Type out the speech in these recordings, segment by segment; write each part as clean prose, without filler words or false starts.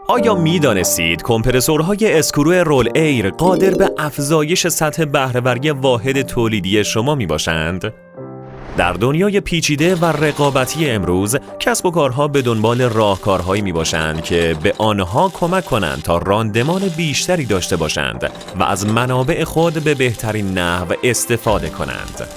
آیا می‌دانستید کمپرسورهای اسکرو رول ایر قادر به افزایش سطح بهره‌وری واحد تولیدی شما میباشند؟ در دنیای پیچیده و رقابتی امروز، کسب و کارها به دنبال راهکارهایی میباشند که به آنها کمک کنند تا راندمان بیشتری داشته باشند و از منابع خود به بهترین نحو استفاده کنند.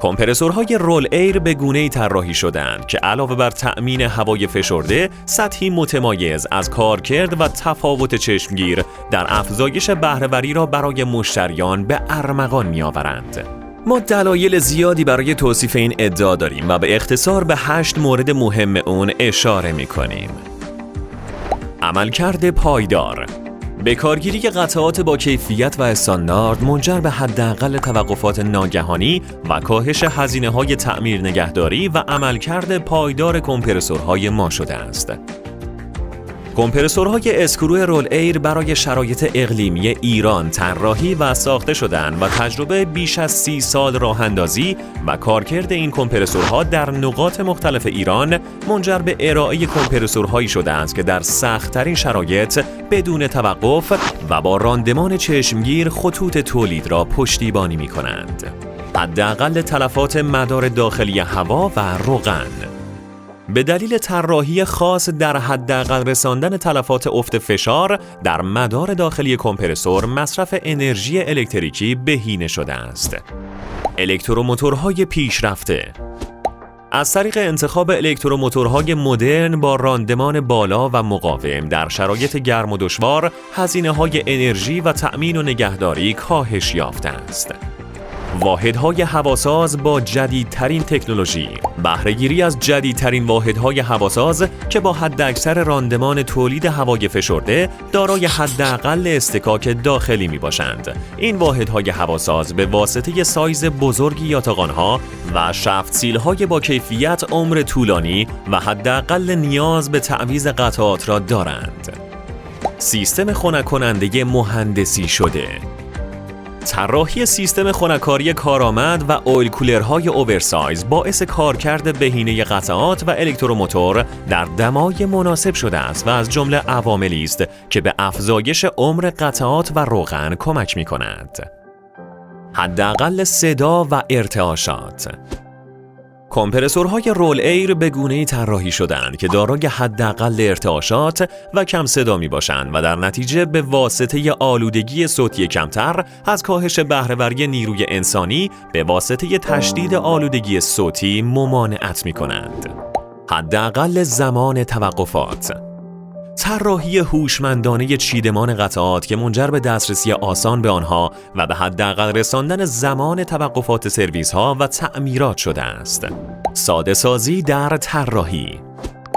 کمپرسورهای رول ایر به گونه‌ای طراحی شدند که علاوه بر تأمین هوای فشرده، سطحی متمایز از کارکرد و تفاوت چشمگیر در افزایش بهره‌وری را برای مشتریان به ارمغان می‌آورند. ما دلایل زیادی برای توصیف این ادعا داریم و به اختصار به 8 مورد مهم اون اشاره می‌کنیم. عملکرد پایدار. بکارگیری قطعات با کیفیت و استاندارد منجر به حداقل توقفات ناگهانی و کاهش هزینه‌های تعمیر، نگهداری و عملکرد پایدار کمپرسورهای ما شده است. کمپرسورهای اسکرو رول ایر برای شرایط اقلیمی ایران طراحی و ساخته شدند و تجربه بیش از 30 سال راه‌اندازی و کارکرد این کمپرسورها در نقاط مختلف ایران منجر به ارائه کمپرسورهایی شده است که در سخت‌ترین شرایط بدون توقف و با راندمان چشمگیر خطوط تولید را پشتیبانی می‌کنند. حداقل تلفات مدار داخلی هوا و روغن. به دلیل طراحی خاص در حداقل رساندن تلفات افت فشار در مدار داخلی کمپرسور، مصرف انرژی الکتریکی بهینه شده است. الکتروموتورهای پیشرفته. از طریق انتخاب الکتروموتورهای مدرن با راندمان بالا و مقاوم در شرایط گرم و دشوار، هزینه‌های انرژی و تأمین و نگهداری کاهش یافته است. واحدهای هواساز با جدیدترین تکنولوژی. بهره‌گیری از جدیدترین واحدهای هواساز که با حداکثر راندمان تولید هوای فشرده دارای حداقل اصطکاک داخلی میباشند. این واحدهای هواساز به واسطه سایز بزرگی یاتاقان‌ها و شفت سیل‌های با کیفیت عمر طولانی و حداقل نیاز به تعویض قطعات را دارند. سیستم خنک کننده مهندسی شده. طراحی سیستم خنک‌کاری کارآمد و اویل کولرهای اوورسایز باعث کارکرد بهینه قطعات و الکتروموتور در دمای مناسب شده است و از جمله عواملی است که به افزایش عمر قطعات و روغن کمک می‌کند. حداقل صدا و ارتعاشات. کمپرسورهای رول ایر به گونه‌ای طراحی شدند که دارای حداقل ارتعاشات و کم صدا میباشند و در نتیجه به واسطه آلودگی صوتی کمتر از کاهش بهره‌وری نیروی انسانی به واسطه تشدید آلودگی صوتی ممانعت میکنند. حداقل زمان توقفات. طراحی هوشمندانه چیدمان قطعات که منجر به دسترسی آسان به آنها و به حداقل رساندن زمان توقفات سرویس‌ها و تعمیرات شده است. ساده سازی در طراحی.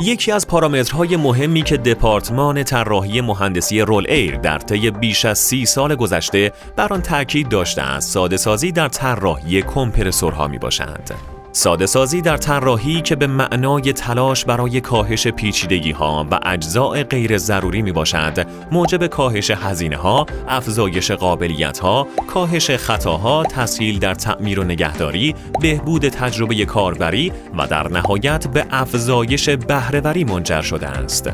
یکی از پارامترهای مهمی که دپارتمان طراحی مهندسی رول ایر در طی بیش از 30 سال گذشته بر آن تاکید داشته است، ساده سازی در طراحی کمپرسورها میباشد. ساده سازی در طراحی که به معنای تلاش برای کاهش پیچیدگی‌ها و اجزاء غیر ضروری میباشد، موجب کاهش هزینه‌ها، افزایش قابلیت‌ها، کاهش خطاها، تسهیل در تعمیر و نگهداری، بهبود تجربه کاربری و در نهایت به افزایش بهره‌وری منجر شده است.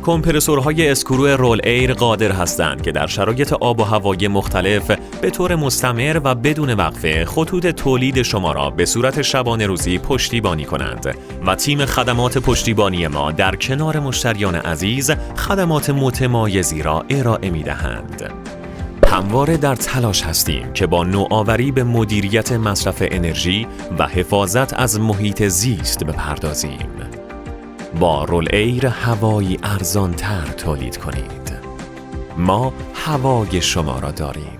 کمپرسورهای اسکرو رول ایر قادر هستند که در شرایط آب و هوایی مختلف به طور مستمر و بدون وقفه خطوط تولید شما را به صورت شبانه روزی پشتیبانی کنند و تیم خدمات پشتیبانی ما در کنار مشتریان عزیز خدمات متمایزی را ارائه می‌دهند. همواره در تلاش هستیم که با نوآوری به مدیریت مصرف انرژی و حفاظت از محیط زیست بپردازیم. با رول ایر هوایی ارزان‌تر تولید کنید. ما هوای شما را داریم.